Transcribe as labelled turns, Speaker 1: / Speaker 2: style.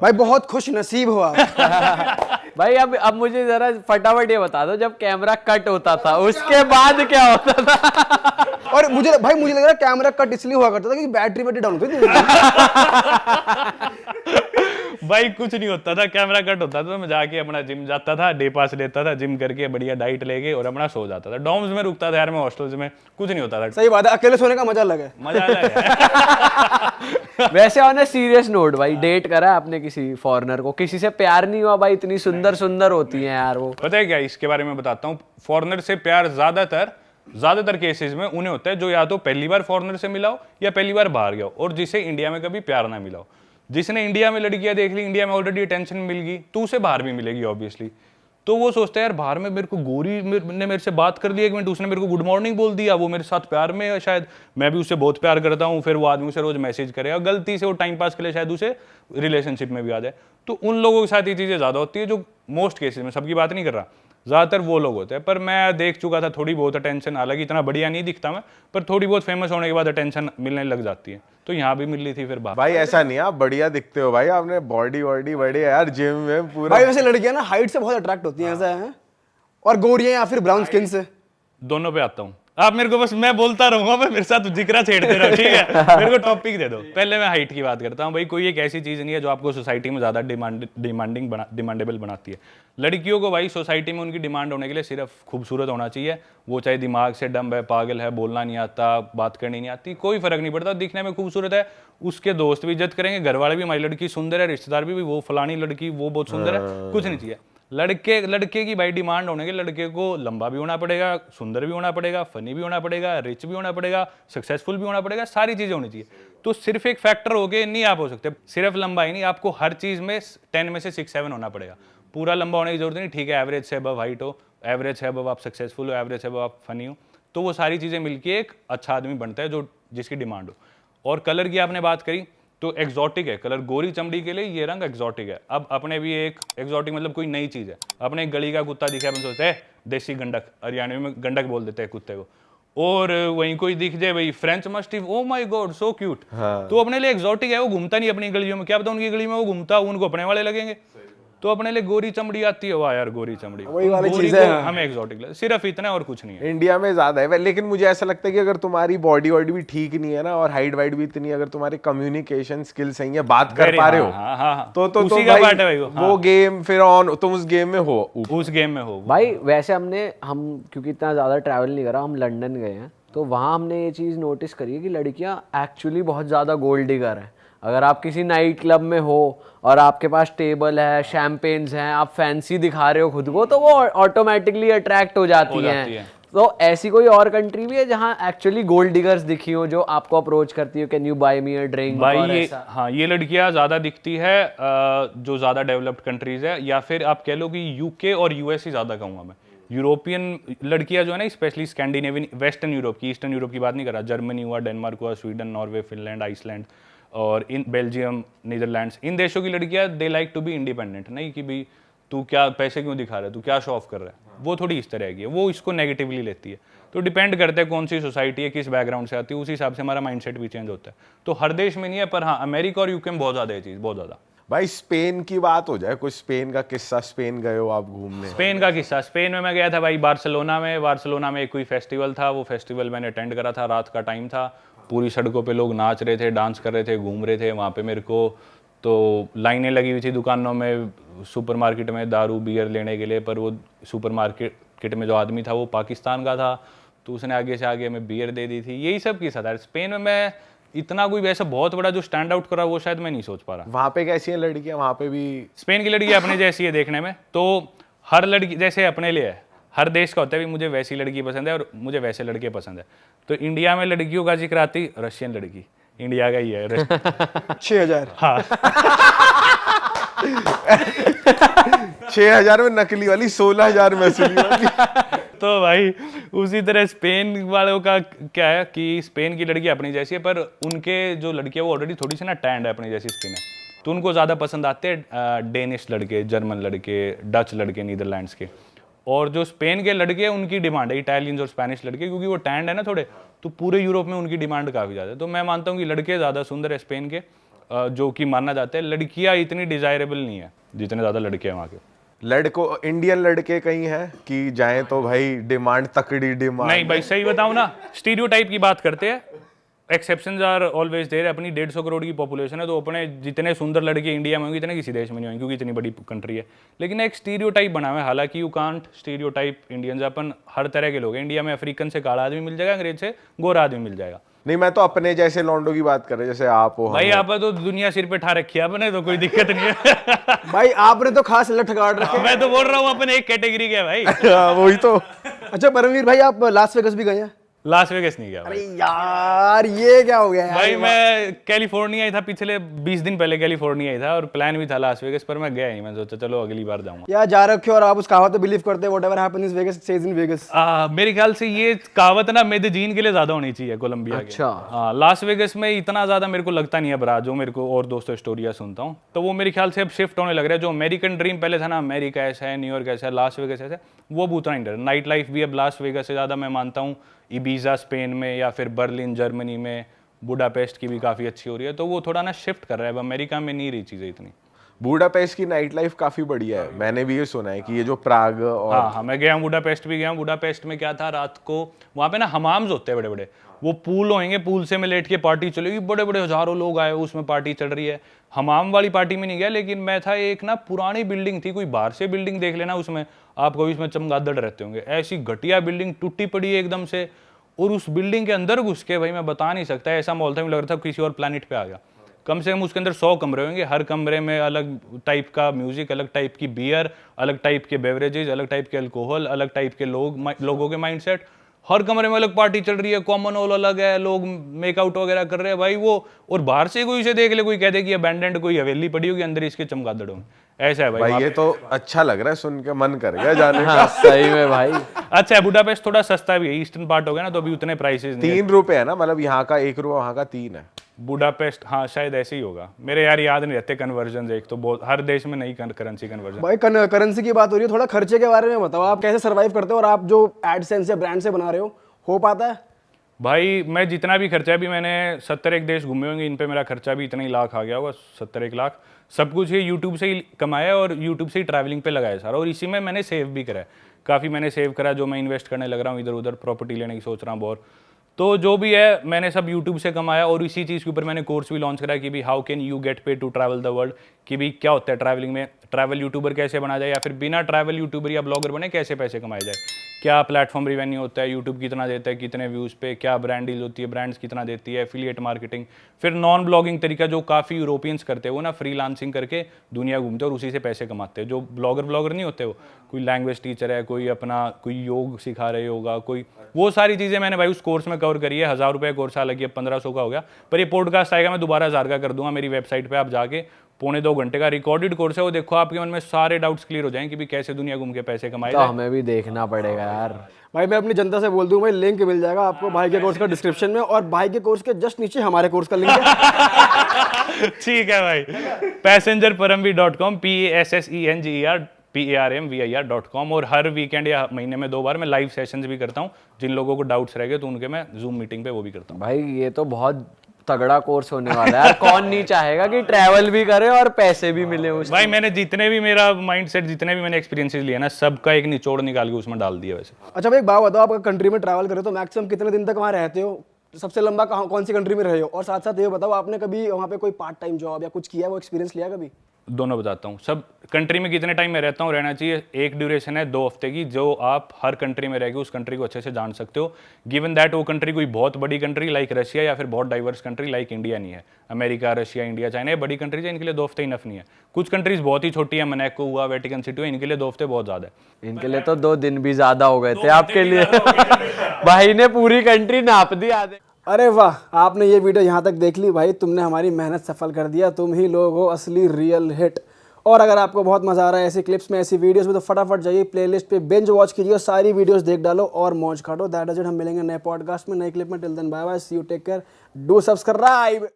Speaker 1: भाई बहुत खुश नसीब हो आप।
Speaker 2: भाई अब मुझे जरा फटाफट ये बता दो, जब कैमरा कट होता था उसके बाद क्या होता था?
Speaker 1: और मुझे लग रहा है कैमरा कट इसलिए हुआ करता था क्योंकि बैटरी डाउन होती थी।
Speaker 3: भाई कुछ नहीं होता था, कैमरा कट होता था तो मैं जाके अपना जिम जाता था, डे पास लेता था, जिम करके बढ़िया डाइट लेके और अपना सो जाता था। डॉर्म्स में रुकता था यार मैं, हॉस्टल्स में कुछ नहीं होता था।
Speaker 1: सही बात है, अकेले सोने का मजा अलग है।
Speaker 3: मजा अलग है।
Speaker 2: वैसे ऑन अ सीरियस नोट भाई, डेट करा है आपने किसी फॉरेनर को? किसी से प्यार नहीं हुआ भाई? इतनी सुंदर सुंदर होती हैं यार वो।
Speaker 3: पता है क्या, इसके बारे में बताता हूँ। फॉरेनर से प्यार ज्यादातर केसेस में उन्हें होता है जो या तो पहली बार फॉरेनर से मिला हो या पहली बार बाहर गया हो, और जिसे इंडिया में कभी प्यार ना मिला हो। जिसने इंडिया में लड़कियां देख ली, इंडिया में ऑलरेडी अटेंशन मिल गई, तो उसे बाहर भी मिलेगी ऑब्वियसली। तो वो सोचता है यार बाहर में मेरे को गोरी ने मेरे से बात कर ली 1 मिनट, उसने मेरे को गुड मॉर्निंग बोल दिया, वो मेरे साथ प्यार में है, शायद मैं भी उससे बहुत प्यार करता हूँ, फिर वो आदमी उसे रोज मैसेज करेगा, गलती से वो टाइम पास के लिए शायद उसे रिलेशनशिप में भी आ जाए। तो उन लोगों के साथ ये चीज़ें ज़्यादा होती है, जो मोस्ट केसेस में, सबकी बात नहीं कर रहा, ज़्यादातर वो लोग होते हैं। पर मैं देख चुका था थोड़ी बहुत अटेंशन, हालांकि इतना बढ़िया नहीं दिखता मैं, पर थोड़ी बहुत फेमस होने के बाद अटेंशन मिलने लग जाती है। तो यहाँ भी मिल रही थी फिर बात।
Speaker 4: भाई ऐसा नहीं, आप बढ़िया दिखते हो भाई, आपने बॉडी बढ़िया यार, जिम में पूरा।
Speaker 1: भाई वैसे लड़कियां ना हाइट से बहुत अट्रैक्ट होती हैं, ऐसा है? और गोरियां या फिर ब्राउन स्किन से?
Speaker 3: दोनों पे आता हूँ। आप मेरे को बस, मैं बोलता रहूंगा, मैं मेरे साथ जिक्रा छेड़ते रहो, ठीक है? मेरे को टॉपिक दे दो। पहले मैं हाइट की बात करता हूँ। भाई कोई एक ऐसी चीज नहीं है जो आपको सोसाइटी में ज्यादा डिमांडेबल बनाती है। लड़कियों को भाई सोसाइटी में उनकी डिमांड होने के लिए सिर्फ खूबसूरत होना चाहिए। वो चाहे दिमाग से डम्ब है, पागल है, बोलना नहीं आता, बात करनी नहीं आती, कोई फर्क नहीं पड़ता। दिखने में खूबसूरत है, उसके दोस्त भी इज्जत करेंगे, घर वाले भी हमारी लड़की सुंदर है, रिश्तेदार भी वो फलानी लड़की वो बहुत सुंदर है, कुछ नहीं चाहिए। लड़के की भाई डिमांड होने के, लड़के को लंबा भी होना पड़ेगा, सुंदर भी होना पड़ेगा, फनी भी होना पड़ेगा, रिच भी होना पड़ेगा, सक्सेसफुल भी होना पड़ेगा, सारी चीजें होनी चाहिए। तो सिर्फ एक फैक्टर हो गए नहीं आप हो सकते, सिर्फ लंबाई नहीं, आपको हर चीज में 10 में से 6-7 होना पड़ेगा। पूरा लंबा होने की जरूरत नहीं, ठीक है एवरेज से अबव हाइट हो, एवरेज से अबव आप सक्सेसफुल हो, एवरेज से अबव आप फनी हो, तो वो सारी चीजें मिलकर एक अच्छा आदमी बनता है जो जिसकी डिमांड हो। और कलर की आपने बात करी तो एक्सोटिक है कलर, गोरी चमड़ी के लिए ये रंग एक्सोटिक है। अब अपने भी एक एक्सोटिक मतलब कोई नई चीज है, अपने एक गली का कुत्ता दिखे, अपन सोचते हैं देसी गंडक, हरियाणवी में गंडक बोल देते हैं कुत्ते को, और वहीं कोई दिख जाए भाई French mastiff, oh my God so cute, तो अपने लिए एक्सोटिक है, वो घूमता नहीं अपनी गलियों में, क्या पता उनकी गली में वो घूमता, उनको अपने वाले लगेंगे। तो अपने लिए गोरी चमड़ी आती है, वाह यार गोरी चमड़ी,
Speaker 1: वही वाली
Speaker 3: गोरी
Speaker 1: चीज़ है।
Speaker 3: को हमें एक्सोटिक लगे, सिर्फ इतना और कुछ नहीं है।
Speaker 4: इंडिया में ज्यादा है, लेकिन मुझे ऐसा लगता है कि अगर तुम्हारी बॉडी वॉडी भी ठीक नहीं है ना, और हाइट वाइट भी इतनी, अगर तुम्हारे कम्युनिकेशन स्किल सही है, बात कर पा रहे हो, तो
Speaker 3: उसी का पार्ट है भाई
Speaker 4: वो गेम फिर ऑन, तुम उस गेम में हो,
Speaker 3: उस गेम में हो
Speaker 2: भाई। वैसे हम क्योंकि इतना ज़्यादा ट्रैवल नहीं करा, हम लंदन गए हैं, तो वहाँ हमने ये चीज़ नोटिस करी है कि लड़कियाँ एक्चुअली बहुत ज़्यादा गोल्ड डिगर हैं। अगर आप किसी नाइट क्लब में हो और आपके पास टेबल है, शैम्पेन्स हैं, आप फैंसी दिखा रहे हो खुद को, तो वो ऑटोमेटिकली अट्रैक्ट हो जाती हैं। तो ऐसी कोई और कंट्री भी है जहाँ एक्चुअली गोल्ड डिगर्स दिखी हो जो आपको अप्रोच करती हो, can you buy me a drink?
Speaker 3: भाई हाँ, ये लड़कियां ज्यादा दिखती है जो ज्यादा डेवलप्ड कंट्रीज है, या फिर आप कह लो कि यूके और यूएस ही ज्यादा कहूँगा मैं। यूरोपियन लड़कियां जो है ना, स्पेशली स्कैंडिनेवियन, वेस्टर्न यूरोप की, ईस्टर्न यूरोप की बात नहीं कर रहा, जर्मनी हुआ, डेनमार्क हुआ, स्वीडन, नॉर्वे, फिनलैंड, आइसलैंड और इन बेल्जियम, नीदरलैंड्स, इन देशों की लड़कियां they like to be independent, नहीं कि भी तू क्या पैसे क्यों दिखा रहा है, तू क्या शो ऑफ कर रहा है, वो थोड़ी इस तरह की है, वो इसको नेगेटिवली लेती है। तो डिपेंड करता है कौन सी सोसाइटी है, किस बैकग्राउंड से आती है, उसी हिसाब से हमारा माइंडसेट भी चेंज होता है। तो हर देश में नहीं है, पर हाँ अमेरिका और यूके में बहुत ज्यादा है चीज, बहुत ज्यादा।
Speaker 4: भाई स्पेन की बात हो जाए, कुछ स्पेन का किस्सा, स्पेन गए हो आप घूमने?
Speaker 3: स्पेन का किस्सा, स्पेन में मैं गया था भाई बार्सिलोना में एक कोई फेस्टिवल था, वो फेस्टिवल मैंने अटेंड करा था, रात का टाइम था, पूरी सड़कों पे लोग नाच रहे थे, डांस कर रहे थे, घूम रहे थे। वहाँ पे मेरे को तो लाइनें लगी हुई थी दुकानों में, सुपरमार्केट में दारू बियर लेने के लिए, पर वो सुपरमार्केट में जो आदमी था वो पाकिस्तान का था, तो उसने आगे से आगे हमें बियर दे दी थी। यही सब किस्सा था स्पेन में। मैं इतना कोई वैसा बहुत बड़ा जो स्टैंड आउट करा वो शायद मैं नहीं सोच पा रहा।
Speaker 4: वहाँ पे कैसी हैं लड़कियाँ? वहाँ पे भी
Speaker 3: स्पेन की लड़की अपने जैसी है देखने में, तो हर लड़की जैसे अपने लिए है, हर देश का होता है भी मुझे वैसी लड़की पसंद है और मुझे वैसे लड़के पसंद है। तो इंडिया में लड़कियों का जिक्र आती, रशियन लड़की, इंडिया का ही है
Speaker 1: 6000।
Speaker 3: हाँ
Speaker 4: 6000 में नकली वाली, 16000 में असली वाली।
Speaker 3: तो भाई उसी तरह स्पेन वालों का क्या है कि स्पेन की लड़की अपनी जैसी है, पर उनके जो लड़की है वो ऑलरेडी थोड़ी सी ना टैंड है, अपनी जैसी स्किन है, तो उनको ज़्यादा पसंद आते हैं डेनिश लड़के, जर्मन लड़के, डच लड़के, नीदरलैंड्स के। और जो स्पेन के लड़के हैं उनकी डिमांड है इटालियंस और स्पेनिश लड़के, क्योंकि वो टैंड है ना थोड़े, तो पूरे यूरोप में उनकी डिमांड काफ़ी ज़्यादा है। तो मैं मानता हूँ कि लड़के ज़्यादा सुंदर है स्पेन के, जो कि मानना जाता है, लड़कियां इतनी डिजायरेबल नहीं है जितने ज़्यादा लड़के हैं वहाँ के।
Speaker 4: लड़को इंडियन लड़के कहीं हैं कि जाएं तो भाई डिमांड तकड़ी डिमांड?
Speaker 3: नहीं भाई सही बताऊं ना, स्टीरियोटाइप की बात करते हैं, एक्सेप्शंस आर ऑलवेज देयर। अपनी 150 करोड़ की पॉपुलेशन है, तो अपने जितने सुंदर लड़के इंडिया में होंगे इतने किसी देश में नहीं होंगे, क्योंकि इतनी बड़ी कंट्री है। लेकिन एक स्टीरियोटाइप बना हुआ है, हालांकि यू कांट स्टीरियोटाइप इंडियंस। अपन हर तरह के लोग हैं इंडिया में, अफ्रीकन से काला आदमी मिल जाएगा, अंग्रेज से गोरा आदमी मिल जाएगा।
Speaker 4: नहीं, मैं तो अपने जैसे लौंडों की बात कर रहे, जैसे आप हो।
Speaker 3: भाई आप तो दुनिया सिर पे ठा रखी है आपने, तो कोई दिक्कत नहीं है।
Speaker 1: भाई आपने तो खास लठ काट रखे।
Speaker 3: मैं तो बोल रहा हूँ अपने एक कैटेगरी के भाई।
Speaker 4: वही तो।
Speaker 1: अच्छा परमवीर भाई, आप लास वेगस भी गए हैं?
Speaker 3: लास वेगस नहीं गया भाई।
Speaker 1: अरे यार ये क्या हो गया यार?
Speaker 3: भाई मैं कैलिफोर्निया ही था, पिछले 20 दिन पहले कैलिफोर्निया ही था, और प्लान भी था लास वेगस, पर मैं गया नहीं। मैं सोचा चलो अगली बार जाऊंगा।
Speaker 1: या जा रखे हो और आप उस कहावत पे बिलीव करते हैं, whatever happens in Vegas stage in Vegas?
Speaker 3: मेरे ख्याल से ये कहावत ना मेदेजीन के लिए ज्यादा होनी चाहिए, कोलंबिया के।
Speaker 2: अच्छा।
Speaker 3: हाँ, लास वेगस में इतना ज्यादा मेरे को लगता नहीं है ब्रा, जो मेरे को और दोस्तों स्टोरियां सुनता हूँ, तो वो मेरे ख्याल से अब शिफ्ट होने लग रहा है। जो अमेरिकन ड्रीम पहले था ना, अमेरिका ऐसा है, न्यूयॉर्क ऐसा है, लास वेगस ऐसा है, वो भूतना नहीं। नाइट लाइफ भी अब लास वेगस से ज्यादा मैं मानता हूँ इबीजा स्पेन में, या फिर बर्लिन जर्मनी में, बुडापेस्ट की भी काफ़ी अच्छी हो रही है। तो वो थोड़ा ना शिफ्ट कर रहा है, अब अमेरिका में नहीं रही चीज़ें इतनी।
Speaker 4: बुडापेस्ट की नाइट लाइफ काफी बढ़िया है, मैंने भी ये सुना है कि ये जो प्राग और
Speaker 3: हाँ, मैं गया हूँ, बुडापेस्ट भी गया हूँ। बुडापेस्ट में क्या था, रात को वहाँ पे ना हमाम्स होते हैं बड़े बड़े, वो पूल होंगे, पूल से में लेट के पार्टी चलेगी, बड़े बड़े हजारों लोग आए, उसमें पार्टी चल रही है। हमाम वाली पार्टी में नहीं गया, लेकिन मैं था एक ना पुरानी बिल्डिंग थी, कोई बाहर से बिल्डिंग देख लेना, उसमें आप कभी इसमें चमगादड़ रहते होंगे, ऐसी घटिया बिल्डिंग टूटी पड़ी है एकदम से। और उस बिल्डिंग के अंदर घुस के भाई मैं बता नहीं सकता, ऐसा माहौल था, मुझे लग रहा था किसी और प्लैनेट पे आ गया। कम से कम उसके अंदर 100 कमरे होंगे, हर कमरे में अलग टाइप का म्यूजिक, अलग टाइप की बियर, अलग टाइप के बेवरेजेस, अलग टाइप के अल्कोहल, अलग टाइप के लोगों के माइंडसेट, हर कमरे में अलग पार्टी चल रही है, कॉमन हॉल अलग है, लोग मेकआउट वगैरह कर रहे हैं भाई वो। और बाहर से कोई इसे देख ले, कोई कह दे कि अबैंडन्ड कोई हवेली पड़ी होगी, अंदर इसके चमगादड़ होंगे, ऐसा है भाई।
Speaker 4: भाई ये तो अच्छा लग रहा है, सुन के मन कर गया जाने का।
Speaker 2: हाँ, सही में भाई।
Speaker 3: अच्छा है, बुडापेस्ट थोड़ा सस्ता भी है, ईस्टर्न पार्ट हो गया ना, तो अभी उतने प्राइसेस नहीं है।
Speaker 4: 3 रुपए है ना, मतलब यहाँ का 1 रुपया, वहाँ का 3 है।
Speaker 3: बुडापेस्ट, हाँ शायद ऐसे ही होगा, मेरे यार याद नहीं रहते कन्वर्जन। एक तो बहुत, हर देश में नई करेंसी कन्वर्जन।
Speaker 1: भाई करेंसी की बात हो रही है, थोड़ा खर्चे के बारे में बताओ, आप कैसे सर्वाइव करते हो, और आप जो एडसेंस या ब्रांड से बना रहे हो पाता है?
Speaker 3: भाई मैं जितना भी खर्चा भी, मैंने 71 देश घूमे होंगे, इन पे मेरा खर्चा भी इतना ही लाख आ गया होगा, 71 लाख। सब कुछ ये यूट्यूब से ही कमाया और यूट्यूब से ही ट्रैवलिंग पे लगाया सारा, और इसी में मैंने सेव भी करा है, काफ़ी मैंने सेव करा, जो मैं इन्वेस्ट करने लग रहा हूँ इधर उधर, प्रॉपर्टी लेने की सोच रहा हूँ बहुत। तो जो भी है मैंने सब यूट्यूब से कमाया, और इसी चीज़ के ऊपर मैंने कोर्स भी लॉन्च करा कि भी हाउ कैन यू गेट पे टू ट्रैवल द वर्ल्ड, कि भी क्या होता है ट्रैवलिंग में, ट्रैवल यूट्यूबर कैसे बना जाए, या फिर बिना ट्रैवल यूट्यूबर या ब्लॉगर बने कैसे पैसे कमाए जाए, क्या प्लेटफॉर्म रिवेन्यू होता है, यूट्यूब कितना देता है, कितने व्यूज़ पे, क्या ब्रांड डील होती है, ब्रांड्स कितना देती है, एफिलिएट मार्केटिंग, फिर नॉन ब्लॉगिंग तरीका जो काफ़ी यूरोपियंस करते हैं, वो ना फ्रीलांसिंग करके दुनिया घूमते हैं और उसी से पैसे कमाते हैं। जो ब्लॉगर नहीं होते, वो कोई लैंग्वेज टीचर है, कोई अपना कोई योग सिखा रहे होगा, कोई, वो सारी चीज़ें मैंने भाई उस कोर्स में कवर करी है। 1000 रुपये कोर्स, हालांकि अब 1500 का हो गया, पर ये पॉडकास्ट आएगा मैं दोबारा 1000 का कर दूंगा। मेरी वेबसाइट पर आप जाके 1.25 घंटे का रिकॉर्डेड कोर्स है, वो देखो, आपके मन में सारे डाउट्स क्लियर हो जाएंगे कि भी कैसे दुनिया घूम के पैसे कमाए
Speaker 2: तो
Speaker 3: जाए।
Speaker 2: हमें भी देखना पड़ेगा यार।
Speaker 1: भाई मैं अपनी जनता से बोल दूं, भाई लिंक मिल जाएगा आपको भाई के कोर्स का डिस्क्रिप्शन में, और भाई के कोर्स के जस्ट नीचे हमारे कोर्स का लिंक है।
Speaker 3: ठीक है भाई, passengerparamveer.com, passengerparamveer.com, और हर वीकेंड या महीने में 2 बार मैं लाइव सेशंस भी करता हूँ, जिन लोगों को डाउट्स रह गए तो उनके मैं जूम मीटिंग पे वो भी करता हूँ।
Speaker 2: भाई ये तो बहुत तगड़ा कोर्स होने वाला है यार। कौन नहीं चाहेगा कि ट्रैवल भी करे और पैसे भी मिले उससे।
Speaker 3: भाई मैंने जितने भी मेरा माइंडसेट, जितने भी मैंने एक्सपीरियंसेस लिए ना, सबका एक निचोड़ निकाल के उसमें डाल दिया वैसे।
Speaker 1: अच्छा भाई एक बात बताओ, आप कंट्री में ट्रैवल करो तो मैक्सिमम कितने दिन तक वहाँ रहते हो? सबसे लंबा कौन सी कंट्री में रहे हो? और साथ साथ ये बताओ, आपने कभी वहाँ पे कोई पार्ट टाइम जॉब या कुछ किया, वो एक्सपीरियंस लिया कभी?
Speaker 3: दोनों बताता हूँ। सब कंट्री में कितने टाइम में रहता हूँ, रहना चाहिए, एक ड्यूरेशन है 2 हफ्ते की, जो आप हर कंट्री में रह के उस कंट्री को अच्छे से जान सकते हो, गिवन दैट वो कंट्री कोई बहुत बड़ी कंट्री लाइक रशिया या फिर बहुत डाइवर्स कंट्री लाइक इंडिया नहीं है। अमेरिका, रशिया, इंडिया, चाइना, ये बड़ी कंट्रीज है, इनके लिए 2 हफ्ते इनफ नहीं है। कुछ कंट्रीज बहुत ही छोटी है, मोनाको हुआ, वेटिकन सिटी हुआ, इनके लिए 2 हफ्ते बहुत ज़्यादा है।
Speaker 2: इनके लिए तो 2 दिन भी ज्यादा हो गए थे आपके लिए। भाई ने पूरी कंट्री नाप दी आधे।
Speaker 1: अरे वाह, आपने ये वीडियो यहाँ तक देख ली भाई, तुमने हमारी मेहनत सफल कर दिया, तुम ही लोग हो असली रियल हिट। और अगर आपको बहुत मजा आ रहा है ऐसी क्लिप्स में, ऐसी वीडियोस में, तो फटाफट जाइए प्लेलिस्ट पे, बिंज वॉच कीजिए, सारी वीडियोस देख डालो और मौज काटो। That is it. हम मिलेंगे नए पॉडकास्ट में, नए क्लिप में। Till then bye bye, see you, take care, do subscribe.